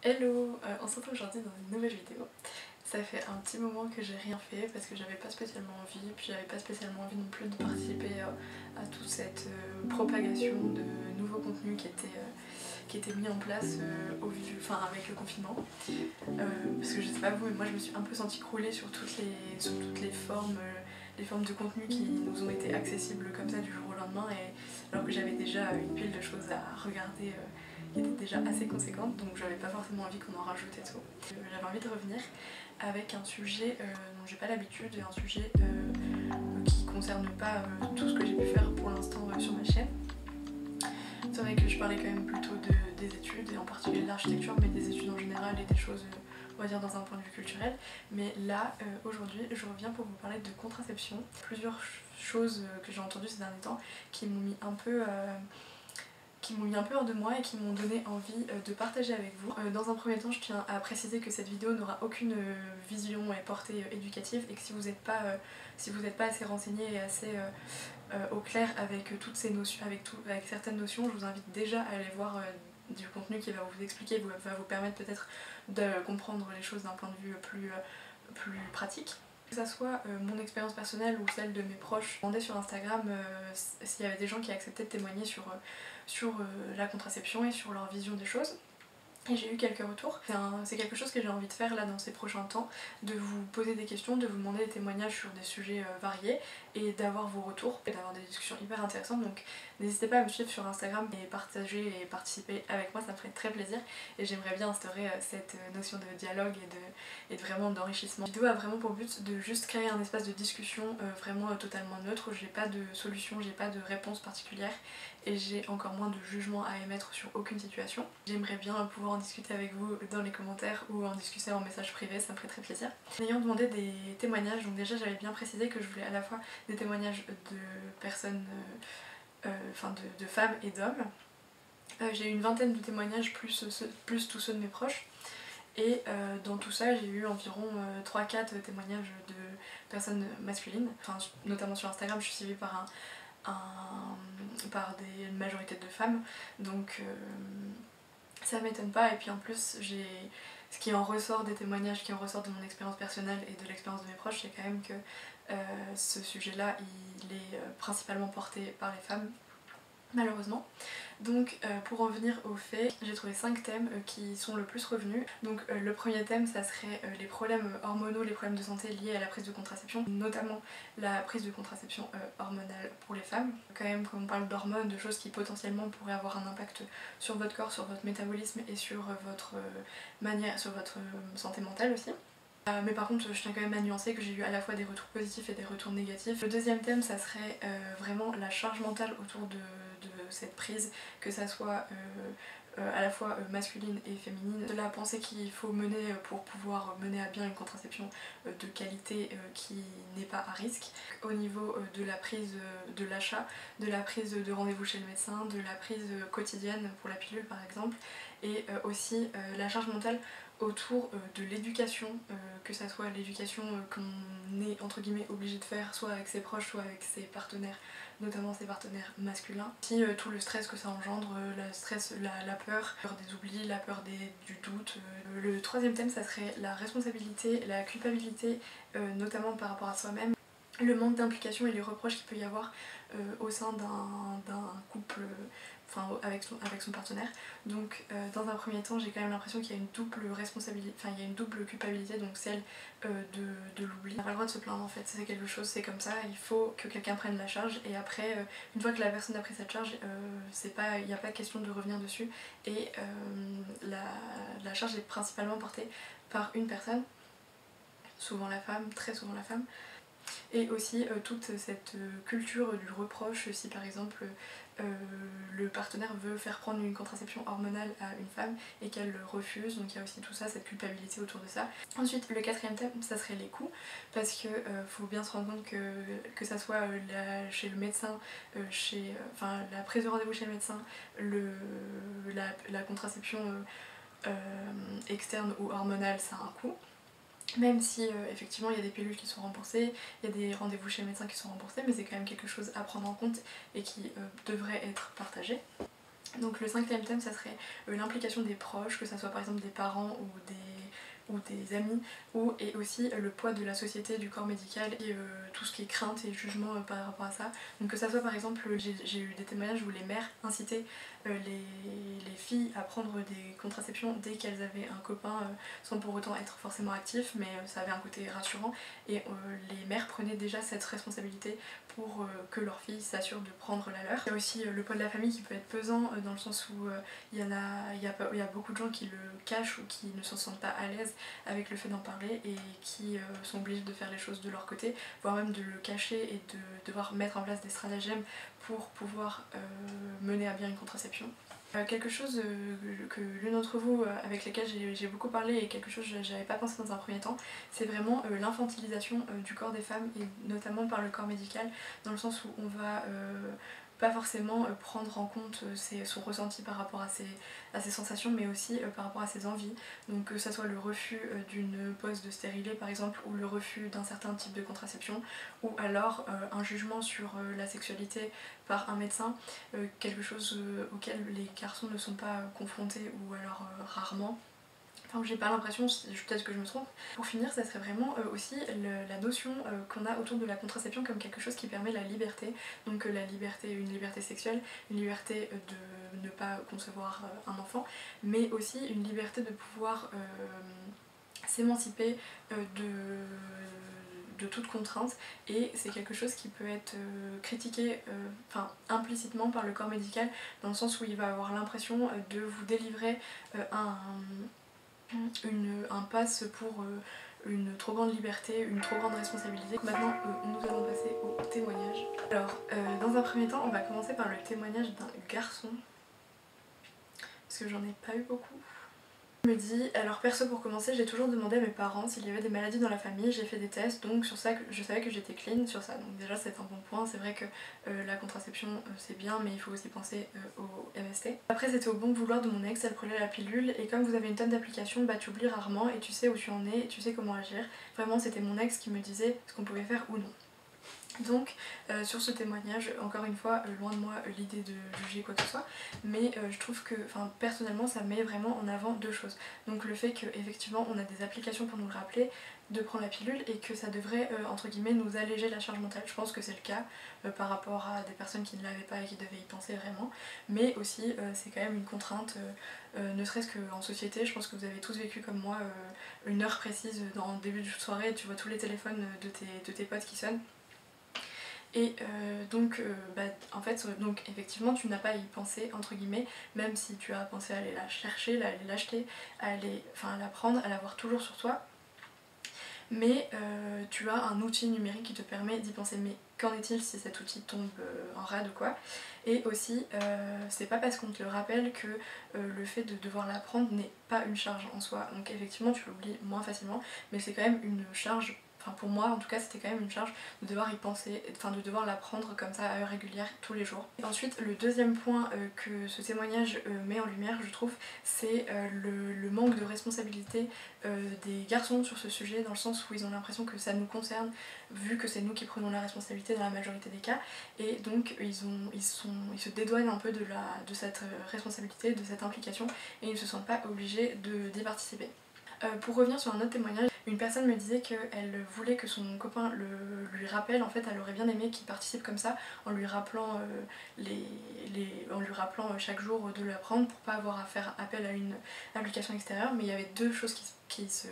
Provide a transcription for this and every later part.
Hello, on se retrouve aujourd'hui dans une nouvelle vidéo. Ça fait un petit moment que j'ai rien fait parce que j'avais pas spécialement envie, puis j'avais pas spécialement envie non plus de participer à toute cette propagation de nouveaux contenus qui étaient mis en place avec le confinement. Parce que je sais pas vous, mais moi je me suis un peu sentie crouler sur toutes les formes de contenu qui nous ont été accessibles comme ça du jour au lendemain, et alors que j'avais déjà une pile de choses à regarder qui était déjà assez conséquente, donc j'avais pas forcément envie qu'on en rajoute et tout. J'avais envie de revenir avec un sujet dont j'ai pas l'habitude, et un sujet qui concerne pas tout ce que j'ai pu faire pour l'instant sur ma chaîne. C'est vrai que je parlais quand même plutôt des études, et en particulier de l'architecture, mais des études en général et des choses, on va dire, dans un point de vue culturel. Mais là, aujourd'hui, je reviens pour vous parler de contraception. Plusieurs choses que j'ai entendues ces derniers temps qui m'ont mis un peu hors de moi et qui m'ont donné envie de partager avec vous. Dans un premier temps, je tiens à préciser que cette vidéo n'aura aucune vision et portée éducative, et que si vous n'êtes pas assez renseigné et assez au clair avec toutes ces notions, avec certaines notions, je vous invite déjà à aller voir du contenu qui va vous expliquer, va vous permettre peut-être de comprendre les choses d'un point de vue plus pratique. Que ça soit mon expérience personnelle ou celle de mes proches, je demandais sur Instagram s'il y avait des gens qui acceptaient de témoigner sur la contraception et sur leur vision des choses. Et j'ai eu quelques retours. C'est quelque chose que j'ai envie de faire là dans ces prochains temps, de vous poser des questions, de vous demander des témoignages sur des sujets variés, et d'avoir vos retours et d'avoir des discussions hyper intéressantes. Donc n'hésitez pas à me suivre sur Instagram et partager et participer avec moi, ça me ferait très plaisir, et j'aimerais bien instaurer cette notion de dialogue et de vraiment d'enrichissement. La vidéo a vraiment pour but de juste créer un espace de discussion vraiment totalement neutre. J'ai pas de solution, j'ai pas de réponse particulière, et j'ai encore moins de jugement à émettre sur aucune situation. J'aimerais bien pouvoir en discuter avec vous dans les commentaires ou en discuter en message privé, ça me ferait très plaisir. En ayant demandé des témoignages, donc déjà j'avais bien précisé que je voulais à la fois des témoignages de personnes, de femmes et d'hommes. J'ai eu une vingtaine de témoignages plus tous ceux de mes proches. Et dans tout ça, j'ai eu environ 3-4 témoignages de personnes masculines. Enfin, notamment sur Instagram, je suis suivie par des majorités de femmes, donc ça m'étonne pas. Et puis en plus, ce qui en ressort des témoignages, qui en ressort de mon expérience personnelle et de l'expérience de mes proches, c'est quand même que ce sujet-là, il est principalement porté par les femmes, malheureusement. Donc pour en venir aux faits, j'ai trouvé 5 thèmes qui sont le plus revenus. Donc le premier thème, ça serait les problèmes hormonaux, les problèmes de santé liés à la prise de contraception, notamment la prise de contraception hormonale pour les femmes. Quand même, quand on parle d'hormones, de choses qui potentiellement pourraient avoir un impact sur votre corps, sur votre métabolisme et sur votre sur votre santé mentale aussi. Mais par contre, je tiens quand même à nuancer que j'ai eu à la fois des retours positifs et des retours négatifs. Le deuxième thème, ça serait vraiment la charge mentale autour de cette prise, que ça soit à la fois masculine et féminine. De la pensée qu'il faut mener pour pouvoir mener à bien une contraception de qualité qui n'est pas à risque. Au niveau de la prise de l'achat, de la prise de rendez-vous chez le médecin, de la prise quotidienne pour la pilule par exemple, et aussi la charge mentale autour de l'éducation, que ça soit l'éducation qu'on est entre guillemets obligé de faire, soit avec ses proches, soit avec ses partenaires, notamment ses partenaires masculins. Aussi tout le stress que ça engendre, la peur des oublis, la peur du doute. Le troisième thème, ça serait la responsabilité, la culpabilité, notamment par rapport à soi-même, le manque d'implication et les reproches qu'il peut y avoir au sein d'un couple, avec son partenaire. Donc dans un premier temps, j'ai quand même l'impression qu'il y a une double responsabilité, il y a une double culpabilité, donc celle de l'oubli. On n'a pas le droit de se plaindre en fait, c'est quelque chose, c'est comme ça, il faut que quelqu'un prenne la charge, et après, une fois que la personne a pris cette charge, il n'y a pas question de revenir dessus, et la charge est principalement portée par une personne, souvent la femme, très souvent la femme. Et aussi toute cette culture du reproche, si par exemple le partenaire veut faire prendre une contraception hormonale à une femme et qu'elle le refuse, donc il y a aussi tout ça, cette culpabilité autour de ça. Ensuite, le quatrième thème, ça serait les coûts, parce que faut bien se rendre compte que ça soit chez le médecin, la prise de rendez-vous chez le médecin, la contraception externe ou hormonale, ça a un coût. Même si effectivement il y a des pilules qui sont remboursées, il y a des rendez-vous chez le médecin qui sont remboursés, mais c'est quand même quelque chose à prendre en compte et qui devrait être partagé. Donc le cinquième thème, ça serait l'implication des proches, que ça soit par exemple des parents ou des amis, et aussi le poids de la société, du corps médical et tout ce qui est crainte et jugement par rapport à ça. Donc que ça soit par exemple, j'ai eu des témoignages où les mères incitaient les filles à prendre des contraceptions dès qu'elles avaient un copain, sans pour autant être forcément actifs, mais ça avait un côté rassurant, et les mères prenaient déjà cette responsabilité pour que leur fille s'assure de prendre la leur. Il y a aussi le poids de la famille qui peut être pesant, dans le sens où il y a beaucoup de gens qui le cachent ou qui ne s'en sentent pas à l'aise avec le fait d'en parler et qui sont obligés de faire les choses de leur côté, voire même de le cacher et de devoir mettre en place des stratagèmes pour pouvoir mener à bien une contraception. Quelque chose que l'une d'entre vous avec lesquelles j'ai beaucoup parlé et quelque chose que j'avais pas pensé dans un premier temps, c'est vraiment l'infantilisation du corps des femmes, et notamment par le corps médical, dans le sens où on va pas forcément prendre en compte son ressenti par rapport à ses sensations, mais aussi par rapport à ses envies. Donc que ça soit le refus d'une pose de stérilet par exemple, ou le refus d'un certain type de contraception, ou alors un jugement sur la sexualité par un médecin, quelque chose auquel les garçons ne sont pas confrontés, ou alors rarement. Enfin, j'ai pas l'impression, peut-être que je me trompe. Pour finir, ça serait vraiment aussi la notion qu'on a autour de la contraception comme quelque chose qui permet la liberté. Donc la liberté, une liberté sexuelle, une liberté de ne pas concevoir un enfant, mais aussi une liberté de pouvoir s'émanciper de toute contrainte, et c'est quelque chose qui peut être critiqué implicitement par le corps médical, dans le sens où il va avoir l'impression de vous délivrer un pass pour une trop grande liberté, une trop grande responsabilité. Maintenant, nous allons passer au témoignage. Alors, dans un premier temps, on va commencer par le témoignage d'un garçon, parce que j'en ai pas eu beaucoup. Il me dit, alors perso pour commencer, j'ai toujours demandé à mes parents s'il y avait des maladies dans la famille, j'ai fait des tests, donc sur ça je savais que j'étais clean sur ça, donc déjà c'est un bon point. C'est vrai que la contraception c'est bien, mais il faut aussi penser au MST. Après c'était au bon vouloir de mon ex, elle prenait la pilule, et comme vous avez une tonne d'applications, bah tu oublies rarement et tu sais où tu en es et tu sais comment agir. Vraiment c'était mon ex qui me disait ce qu'on pouvait faire ou non. Donc sur ce témoignage, encore une fois, loin de moi l'idée de juger quoi que ce soit, mais je trouve que personnellement ça met vraiment en avant deux choses. Donc le fait qu'effectivement on a des applications pour nous le rappeler de prendre la pilule, et que ça devrait entre guillemets nous alléger la charge mentale. Je pense que c'est le cas par rapport à des personnes qui ne l'avaient pas et qui devaient y penser vraiment, mais aussi c'est quand même une contrainte, ne serait-ce qu'en société. Je pense que vous avez tous vécu comme moi une heure précise dans le début de soirée, tu vois tous les téléphones de tes potes qui sonnent. Et en fait, donc effectivement tu n'as pas à y penser entre guillemets, même si tu as pensé à aller la chercher, à aller l'acheter, à la prendre, à l'avoir toujours sur toi, mais tu as un outil numérique qui te permet d'y penser. Mais qu'en est-il si cet outil tombe en rade ou quoi? Et aussi, c'est pas parce qu'on te le rappelle que le fait de devoir la prendre n'est pas une charge en soi. Donc effectivement tu l'oublies moins facilement, mais c'est quand même une charge. Enfin pour moi en tout cas c'était quand même une charge de devoir y penser, de devoir la prendre comme ça à heure régulière tous les jours. Et ensuite le deuxième point que ce témoignage met en lumière, je trouve, c'est le manque de responsabilité des garçons sur ce sujet, dans le sens où ils ont l'impression que ça nous concerne, vu que c'est nous qui prenons la responsabilité dans la majorité des cas, et donc ils se dédouanent un peu de cette responsabilité, de cette implication, et ils ne se sentent pas obligés d'y participer. Pour revenir sur un autre témoignage, une personne me disait qu'elle voulait que son copain lui rappelle. En fait elle aurait bien aimé qu'il participe comme ça, en lui rappelant, chaque jour de la prendre, pour pas avoir à faire appel à une application extérieure. Mais il y avait deux choses qui se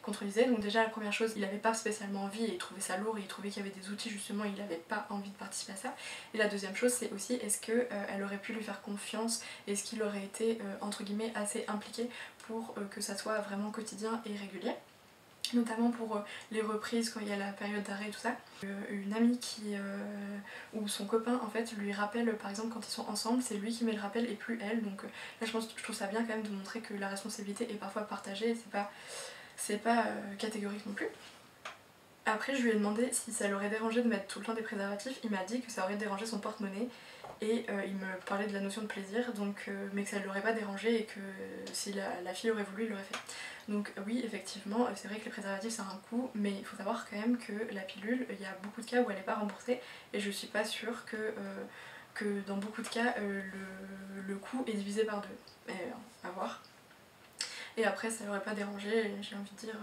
contredisaient. Donc déjà la première chose, il n'avait pas spécialement envie et il trouvait ça lourd, et il trouvait qu'il y avait des outils justement, il n'avait pas envie de participer à ça. Et la deuxième chose c'est aussi, est-ce qu'elle aurait pu lui faire confiance, est-ce qu'il aurait été entre guillemets assez impliqué pour que ça soit vraiment quotidien et régulier, notamment pour les reprises quand il y a la période d'arrêt et tout ça. Une amie où son copain en fait lui rappelle, par exemple quand ils sont ensemble, c'est lui qui met le rappel et plus elle. Donc là je trouve ça bien quand même de montrer que la responsabilité est parfois partagée, c'est pas catégorique non plus. Après je lui ai demandé si ça l'aurait dérangé de mettre tout le temps des préservatifs, il m'a dit que ça aurait dérangé son porte-monnaie, et il me parlait de la notion de plaisir, donc, mais que ça ne l'aurait pas dérangé, et que si la fille aurait voulu, il l'aurait fait. Donc oui, effectivement, c'est vrai que les préservatifs ça a un coût, mais il faut savoir quand même que la pilule, il y a beaucoup de cas où elle n'est pas remboursée, et je suis pas sûre que dans beaucoup de cas le coût est divisé par deux. Mais à voir. Et après ça l'aurait pas dérangé, j'ai envie de dire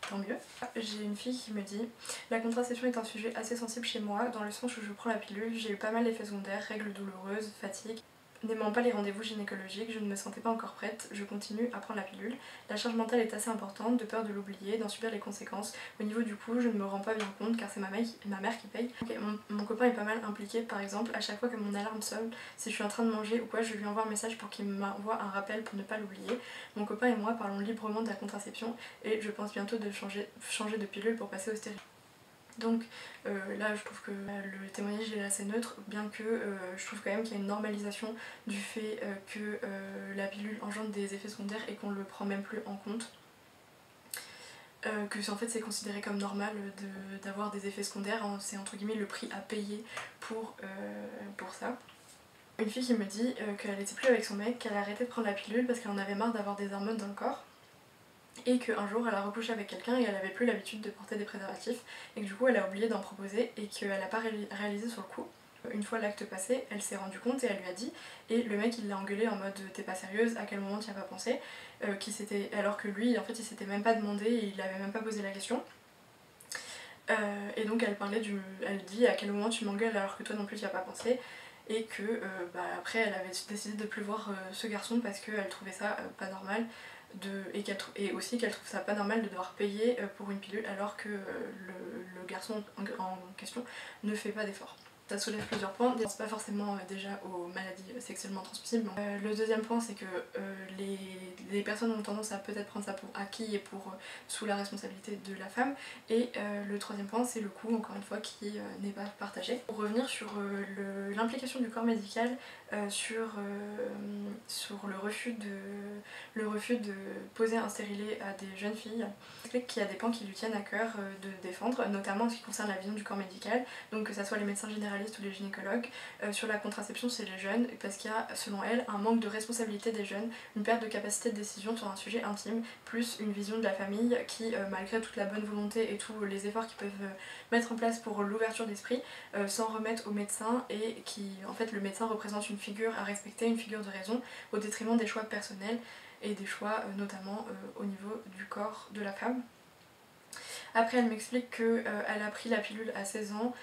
tant mieux. J'ai une fille qui me dit: la contraception est un sujet assez sensible chez moi, dans le sens où je prends la pilule, j'ai eu pas mal d'effets secondaires, règles douloureuses, fatigue. N'aimant pas les rendez-vous gynécologiques, je ne me sentais pas encore prête, je continue à prendre la pilule. La charge mentale est assez importante, de peur de l'oublier, d'en subir les conséquences. Au niveau du coût, je ne me rends pas bien compte car c'est ma mère qui paye. Okay, mon copain est pas mal impliqué, par exemple, à chaque fois que mon alarme sonne, si je suis en train de manger ou quoi, je lui envoie un message pour qu'il m'envoie un rappel pour ne pas l'oublier. Mon copain et moi parlons librement de la contraception et je pense bientôt de changer de pilule pour passer au stérile. Donc là je trouve que le témoignage est assez neutre, bien que je trouve quand même qu'il y a une normalisation du fait que la pilule engendre des effets secondaires et qu'on le prend même plus en compte. Que en fait c'est considéré comme normal d'avoir des effets secondaires, hein, c'est entre guillemets le prix à payer pour ça. Une fille qui me dit qu'elle était plus avec son mec, qu'elle a arrêté de prendre la pilule parce qu'elle en avait marre d'avoir des hormones dans le corps. Et qu'un jour elle a recouché avec quelqu'un et elle avait plus l'habitude de porter des préservatifs et que du coup elle a oublié d'en proposer et qu'elle n'a pas réalisé sur le coup. Une fois l'acte passé, elle s'est rendue compte et elle lui a dit, et le mec il l'a engueulée en mode t'es pas sérieuse, à quel moment t'y as pas pensé, alors que lui en fait il s'était même pas demandé et il avait même pas posé la question. Et donc elle dit à quel moment tu m'engueules alors que toi non plus t'y as pas pensé, et que après elle avait décidé de plus voir ce garçon parce qu'elle trouvait ça pas normal. Et aussi qu'elle trouve ça pas normal de devoir payer pour une pilule alors que le garçon en question ne fait pas d'efforts. Ça soulève plusieurs points, je pense pas forcément déjà aux maladies sexuellement transmissibles. Le deuxième point c'est que les personnes ont tendance à peut-être prendre ça pour acquis et pour sous la responsabilité de la femme. Et le troisième point c'est le coût, encore une fois, qui n'est pas partagé. Pour revenir sur l'implication du corps médical sur le refus de poser un stérilet à des jeunes filles, qu'il y a des points qui lui tiennent à cœur de défendre, notamment en ce qui concerne la vision du corps médical, donc que ce soit les médecins généralistes ou les gynécologues. Sur la contraception c'est les jeunes, parce qu'il y a selon elle un manque de responsabilité des jeunes, une perte de capacité de décision sur un sujet intime, plus une vision de la famille qui malgré toute la bonne volonté et tous les efforts qu'ils peuvent mettre en place pour l'ouverture d'esprit, s'en remettent au médecin, et qui en fait le médecin représente une figure à respecter, une figure de raison, au détriment des choix personnels et des choix notamment au niveau du corps de la femme. Après elle m'explique qu'elle a pris la pilule à 16 ans,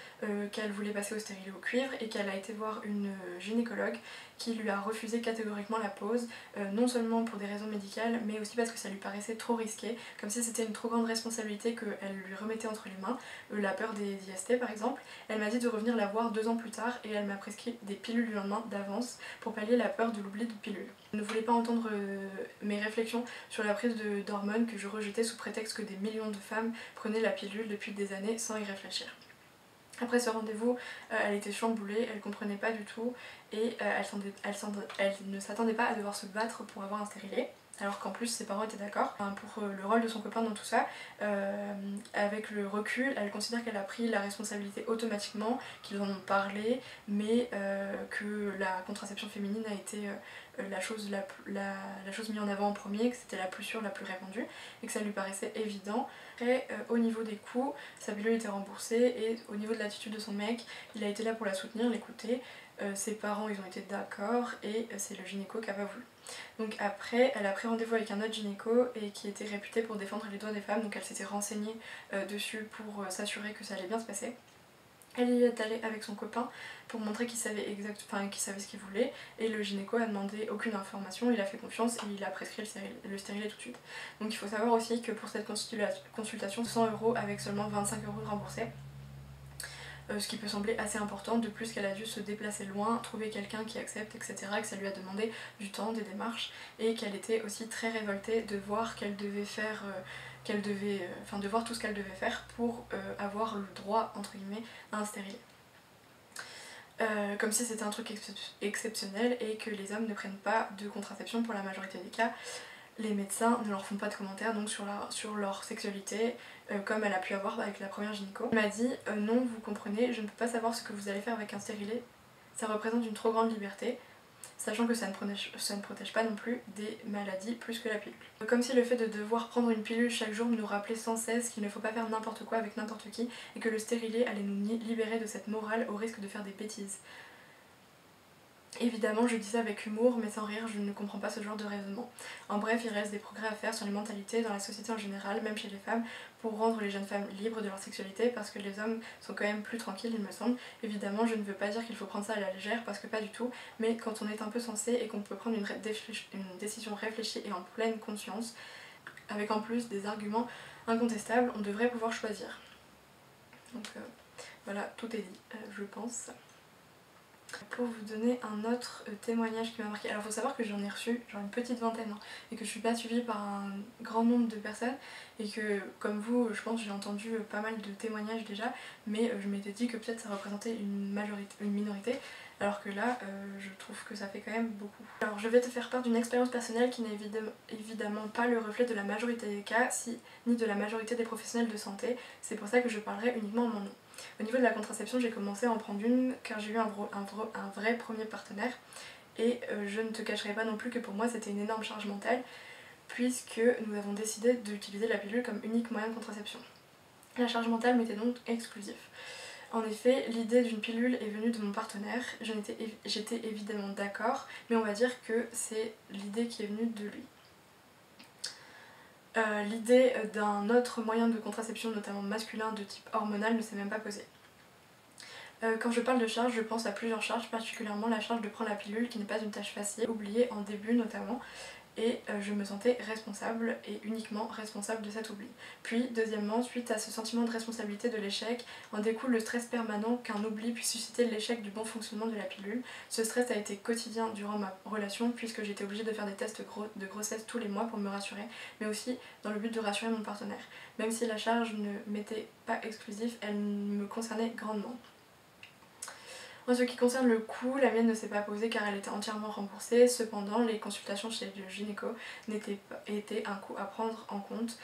qu'elle voulait passer au stérilet au cuivre et qu'elle a été voir une gynécologue qui lui a refusé catégoriquement la pose, non seulement pour des raisons médicales mais aussi parce que ça lui paraissait trop risqué, comme si c'était une trop grande responsabilité qu'elle lui remettait entre les mains, la peur des IST par exemple. Elle m'a dit de revenir la voir 2 ans plus tard et elle m'a prescrit des pilules le lendemain d'avance pour pallier la peur de l'oubli de pilules. Je ne voulais pas entendre mes réflexions sur la prise d'hormones que je rejetais sous prétexte que des millions de femmes prenaient la pilule depuis des années sans y réfléchir. Après ce rendez-vous, elle était chamboulée, elle comprenait pas du tout et elle ne s'attendait pas à devoir se battre pour avoir un stérilet, alors qu'en plus ses parents étaient d'accord. Pour le rôle de son copain dans tout ça, avec le recul, elle considère qu'elle a pris la responsabilité automatiquement, qu'ils en ont parlé, mais que la contraception féminine a été la chose mise en avant en premier, que c'était la plus sûre, la plus répandue, et que ça lui paraissait évident. Après, au niveau des coûts, sa pilule était remboursée, et au niveau de l'attitude de son mec, il a été là pour la soutenir, l'écouter. Ses parents ils ont été d'accord et c'est le gynéco qui a pas voulu. Donc après elle a pris rendez-vous avec un autre gynéco et qui était réputé pour défendre les droits des femmes, donc elle s'était renseignée dessus pour s'assurer que ça allait bien se passer. Elle y est allée avec son copain pour montrer qu'il savait ce qu'il voulait, et le gynéco a demandé aucune information, il a fait confiance et il a prescrit le stérilet tout de suite. Donc il faut savoir aussi que pour cette consultation 100 € avec seulement 25 € de remboursés. Ce qui peut sembler assez important, de plus qu'elle a dû se déplacer loin, trouver quelqu'un qui accepte, etc., que ça lui a demandé du temps, des démarches, et qu'elle était aussi très révoltée de voir qu'elle devait faire, de voir tout ce qu'elle devait faire pour avoir le droit, entre guillemets, à un stérilet. Comme si c'était un truc exceptionnel et que les hommes ne prennent pas de contraception pour la majorité des cas. Les médecins ne leur font pas de commentaires donc sur leur sexualité, comme elle a pu avoir avec la première gynéco. Elle m'a dit non, vous comprenez, je ne peux pas savoir ce que vous allez faire avec un stérilet, ça représente une trop grande liberté, sachant que ça ne protège pas non plus des maladies plus que la pilule. Comme si le fait de devoir prendre une pilule chaque jour nous rappelait sans cesse qu'il ne faut pas faire n'importe quoi avec n'importe qui et que le stérilet allait nous libérer de cette morale au risque de faire des bêtises. Évidemment je dis ça avec humour mais sans rire, je ne comprends pas ce genre de raisonnement. En bref, il reste des progrès à faire sur les mentalités dans la société en général, même chez les femmes, pour rendre les jeunes femmes libres de leur sexualité parce que les hommes sont quand même plus tranquilles il me semble. Évidemment je ne veux pas dire qu'il faut prendre ça à la légère parce que pas du tout, mais quand on est un peu sensé et qu'on peut prendre une décision réfléchie et en pleine conscience, avec en plus des arguments incontestables, on devrait pouvoir choisir. Donc voilà, tout est dit, je pense. Pour vous donner un autre témoignage qui m'a marqué, alors il faut savoir que j'en ai reçu genre une petite vingtaine hein, et que je suis pas suivie par un grand nombre de personnes et que comme vous je pense j'ai entendu pas mal de témoignages déjà, mais je m'étais dit que peut-être ça représentait une minorité, alors que là je trouve que ça fait quand même beaucoup. Alors je vais te faire part d'une expérience personnelle qui n'est évidemment pas le reflet de la majorité des cas, ni de la majorité des professionnels de santé, c'est pour ça que je parlerai uniquement en mon nom. Au niveau de la contraception, j'ai commencé à en prendre une car j'ai eu un vrai premier partenaire et je ne te cacherai pas non plus que pour moi c'était une énorme charge mentale puisque nous avons décidé d'utiliser la pilule comme unique moyen de contraception. La charge mentale m'était donc exclusive. En effet, l'idée d'une pilule est venue de mon partenaire, j'étais évidemment d'accord, mais on va dire que c'est l'idée qui est venue de lui. L'idée d'un autre moyen de contraception, notamment masculin de type hormonal, ne s'est même pas posée. Quand je parle de charge, je pense à plusieurs charges, particulièrement la charge de prendre la pilule qui n'est pas une tâche facile, oubliée en début notamment, et je me sentais responsable et uniquement responsable de cet oubli. Puis deuxièmement, suite à ce sentiment de responsabilité de l'échec, en découle le stress permanent qu'un oubli puisse susciter l'échec du bon fonctionnement de la pilule. Ce stress a été quotidien durant ma relation puisque j'étais obligée de faire des tests de grossesse tous les mois pour me rassurer, mais aussi dans le but de rassurer mon partenaire. Même si la charge ne m'était pas exclusive, elle me concernait grandement. En ce qui concerne le coût, la mienne ne s'est pas posée car elle était entièrement remboursée, cependant les consultations chez le gynéco étaient un coût à prendre en compte.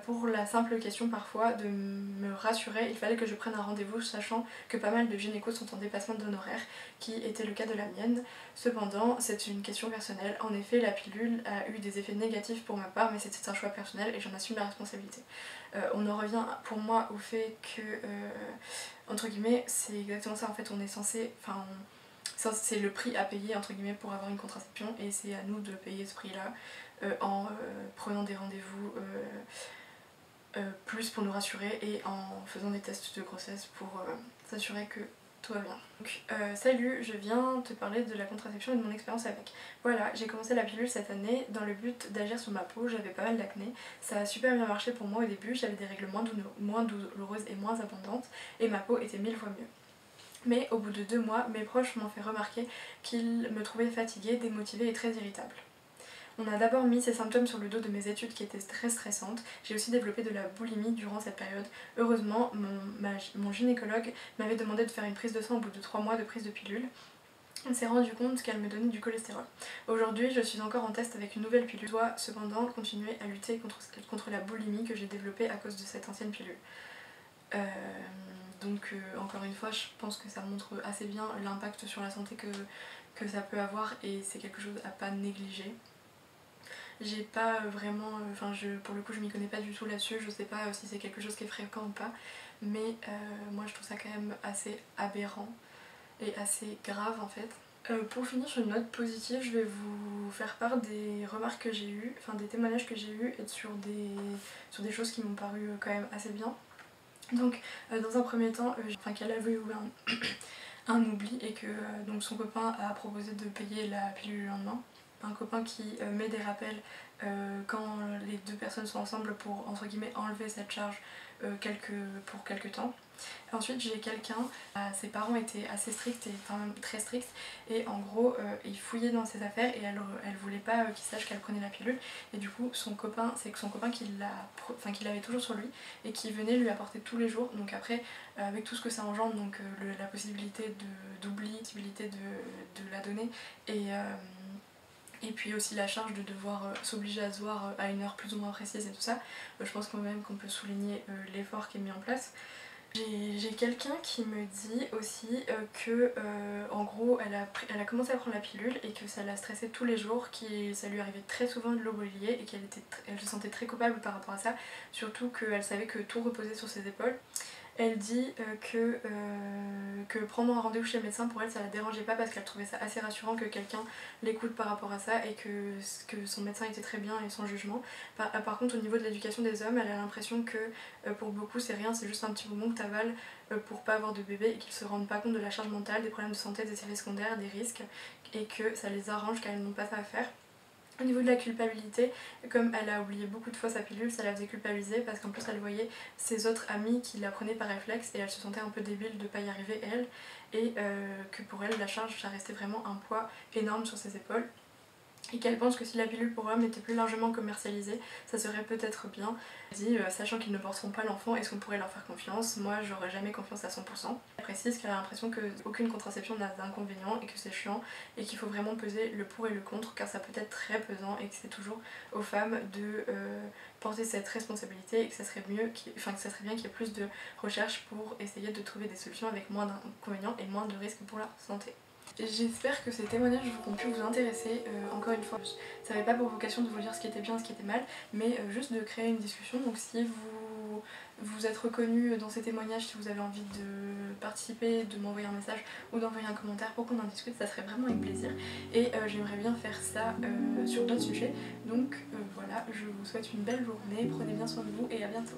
Pour la simple question parfois de me rassurer, il fallait que je prenne un rendez-vous sachant que pas mal de gynécos sont en dépassement d'honoraires, qui était le cas de la mienne. Cependant, c'est une question personnelle. En effet, la pilule a eu des effets négatifs pour ma part, mais c'était un choix personnel et j'en assume la responsabilité. On en revient pour moi au fait que, entre guillemets, c'est exactement ça en fait, on est censé, enfin, c'est le prix à payer entre guillemets pour avoir une contraception et c'est à nous de payer ce prix là en prenant des rendez-vous plus pour nous rassurer et en faisant des tests de grossesse pour s'assurer que tout va bien. Donc salut, je viens te parler de la contraception et de mon expérience avec. Voilà, j'ai commencé la pilule cette année dans le but d'agir sur ma peau, j'avais pas mal d'acné. Ça a super bien marché pour moi au début, j'avais des règles moins douloureuses et moins abondantes et ma peau était 1000 fois mieux. Mais au bout de 2 mois, mes proches m'ont fait remarquer qu'ils me trouvaient fatiguée, démotivée et très irritable. On a d'abord mis ces symptômes sur le dos de mes études qui étaient très stressantes. J'ai aussi développé de la boulimie durant cette période. Heureusement, mon gynécologue m'avait demandé de faire une prise de sang au bout de 3 mois de prise de pilule. On s'est rendu compte qu'elle me donnait du cholestérol. Aujourd'hui, je suis encore en test avec une nouvelle pilule. Je dois cependant continuer à lutter contre la boulimie que j'ai développée à cause de cette ancienne pilule. Donc encore une fois, je pense que ça montre assez bien l'impact sur la santé que ça peut avoir et c'est quelque chose à pas négliger. J'ai pas vraiment, pour le coup je m'y connais pas du tout là-dessus, je sais pas si c'est quelque chose qui est fréquent ou pas, mais moi je trouve ça quand même assez aberrant et assez grave en fait. Pour finir sur une note positive, je vais vous faire part des remarques que j'ai eues, enfin des témoignages que j'ai eus et sur des choses qui m'ont paru quand même assez bien. Donc dans un premier temps, qu'elle avait eu un oubli et que donc son copain a proposé de payer la pilule le lendemain. Un copain qui met des rappels quand les deux personnes sont ensemble pour entre guillemets enlever cette charge pour quelques temps. Ensuite j'ai quelqu'un, ses parents étaient assez stricts et enfin même très stricts et en gros ils fouillaient dans ses affaires et elle voulait pas qu'il sache qu'elle prenait la pilule et du coup c'est son copain qui l'avait toujours sur lui et qui venait lui apporter tous les jours. Donc après avec tout ce que ça engendre, donc la possibilité d'oubli, la possibilité de la donner et puis aussi la charge de devoir s'obliger à se voir à une heure plus ou moins précise et tout ça, je pense quand même qu'on peut souligner l'effort qui est mis en place. J'ai quelqu'un qui me dit aussi que en gros elle a commencé à prendre la pilule et que ça l'a stressée tous les jours, que ça lui arrivait très souvent de l'oublier et qu'elle se sentait très coupable par rapport à ça, surtout qu'elle savait que tout reposait sur ses épaules. Elle dit que prendre un rendez-vous chez le médecin pour elle ça la dérangeait pas parce qu'elle trouvait ça assez rassurant que quelqu'un l'écoute par rapport à ça et que son médecin était très bien et sans jugement. Par contre au niveau de l'éducation des hommes, elle a l'impression que pour beaucoup c'est rien, c'est juste un petit moment que t'avales pour pas avoir de bébé et qu'ils se rendent pas compte de la charge mentale, des problèmes de santé, des effets secondaires, des risques et que ça les arrange car elles n'ont pas ça à faire. Au niveau de la culpabilité, comme elle a oublié beaucoup de fois sa pilule, ça la faisait culpabiliser parce qu'en plus elle voyait ses autres amies qui la prenaient par réflexe et elle se sentait un peu débile de pas y arriver elle et que pour elle la charge ça restait vraiment un poids énorme sur ses épaules. Et qu'elle pense que si la pilule pour hommes était plus largement commercialisée, ça serait peut-être bien. Elle dit, sachant qu'ils ne porteront pas l'enfant, est-ce qu'on pourrait leur faire confiance? Moi, j'aurais jamais confiance à 100%. Elle précise qu'elle a l'impression qu'aucune contraception n'a d'inconvénient et que c'est chiant et qu'il faut vraiment peser le pour et le contre car ça peut être très pesant et que c'est toujours aux femmes de porter cette responsabilité et que ça serait mieux, que ça serait bien qu'il y ait plus de recherche pour essayer de trouver des solutions avec moins d'inconvénients et moins de risques pour la santé. J'espère que ces témoignages auront pu vous intéresser. Encore une fois, ça n'avait pas pour vocation de vous dire ce qui était bien, ce qui était mal, mais juste de créer une discussion. Donc si vous êtes reconnu dans ces témoignages, si vous avez envie de participer, de m'envoyer un message ou d'envoyer un commentaire pour qu'on en discute, ça serait vraiment avec plaisir. Et j'aimerais bien faire ça sur d'autres sujets. Donc voilà, je vous souhaite une belle journée, prenez bien soin de vous et à bientôt.